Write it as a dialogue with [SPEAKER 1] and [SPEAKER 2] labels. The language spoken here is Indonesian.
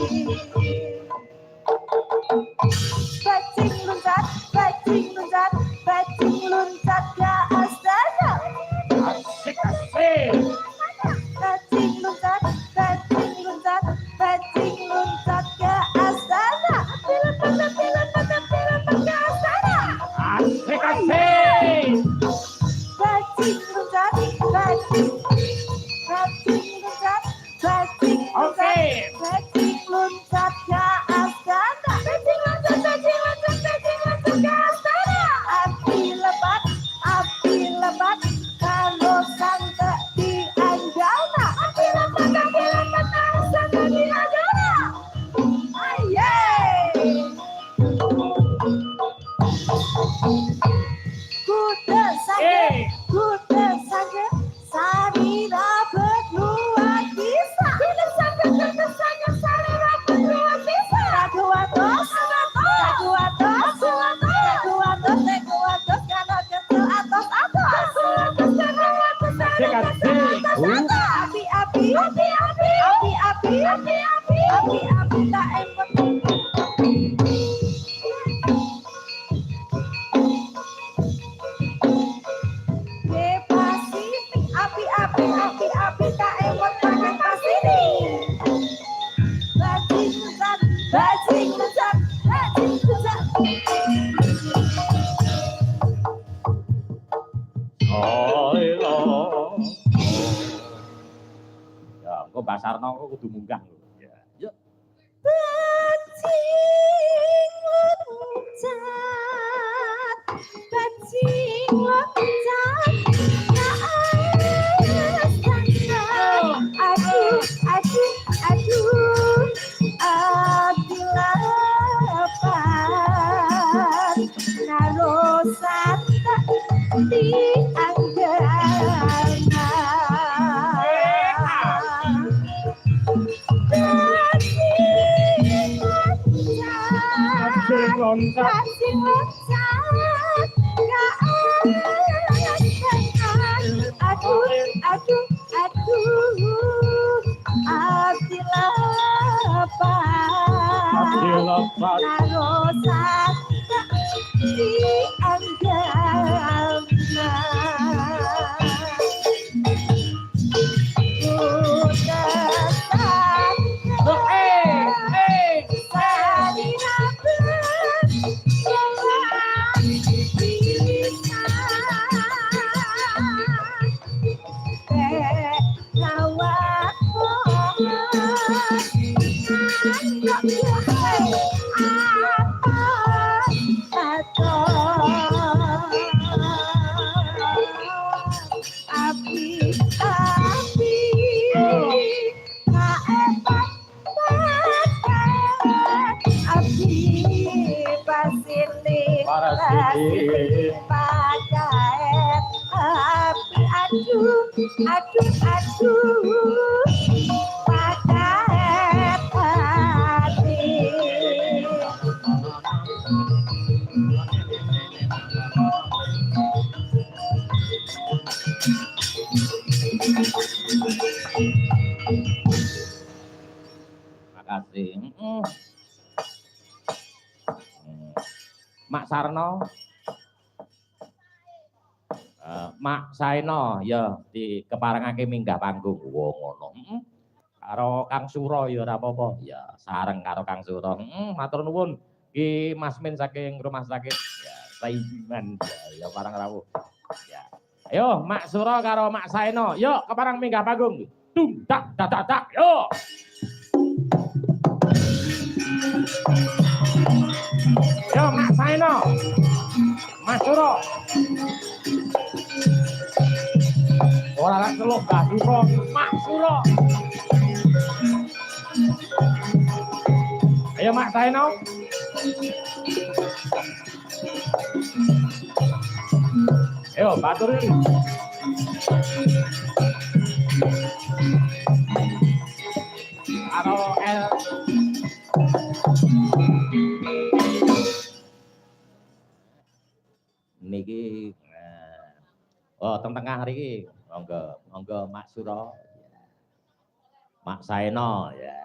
[SPEAKER 1] Bajing loncat, bajing loncat, bajing loncat ke astana.
[SPEAKER 2] Asik asik.
[SPEAKER 1] Bajing loncat, bajing loncat, bajing loncat ke astana. Film ke astana.
[SPEAKER 2] Asik asik.
[SPEAKER 1] Bajing loncat, bajing loncat, bajing
[SPEAKER 2] Oke.
[SPEAKER 1] bajing loncat ke astana. Bajing loncat, bajing loncat, bajing loncat ke astana. Api lebat, kalau santet di Anjana. Api lebat, kalau santet di Anjana. Yeay. Kuda saja, sarina berdua bisa. Kuda saja, sarina berdua bisa. Ragu atos, kalau kesel api tak emot. Api tak emot pakai pasini. Bajing loncat, bajing loncat, bajing loncat.
[SPEAKER 2] Oh iya. Ya, engko Basarno engko kudu munggah lho. Ya. Yuk.
[SPEAKER 1] Bajing loncat, bajing loncat. Aduh, dilapan naro santa di anggana.
[SPEAKER 2] Bajing loncat,
[SPEAKER 1] bajing loncat, aduh, abdi lepat, naro santa di anggana. Pasir pagaet api aduh pagaet hati.
[SPEAKER 2] Makasih. Mak Sarno, Mak Saino, ya di keparengake minggah panggung. Wong ngono. Karo Kang Suro ya ora apa-apa. Ya sareng karo Kang Suro. Matur nuwun Ki Mas Min saking rumah sakit. Ya Saiman ya parang rawuh. Ya. Ayo Mak Suro karo Mak Saino, yuk kepareng minggah panggung. Tung tak tak tak tak. Yo. Yo Mak Saino, Mas Suro. Ora lak celuk Mbah Suro, Mak Suro. Ayo Mak Saino. Ayo baturin. Karo L niki oh teng-tengah mriki monggo Mak Suro Mak Saeno ya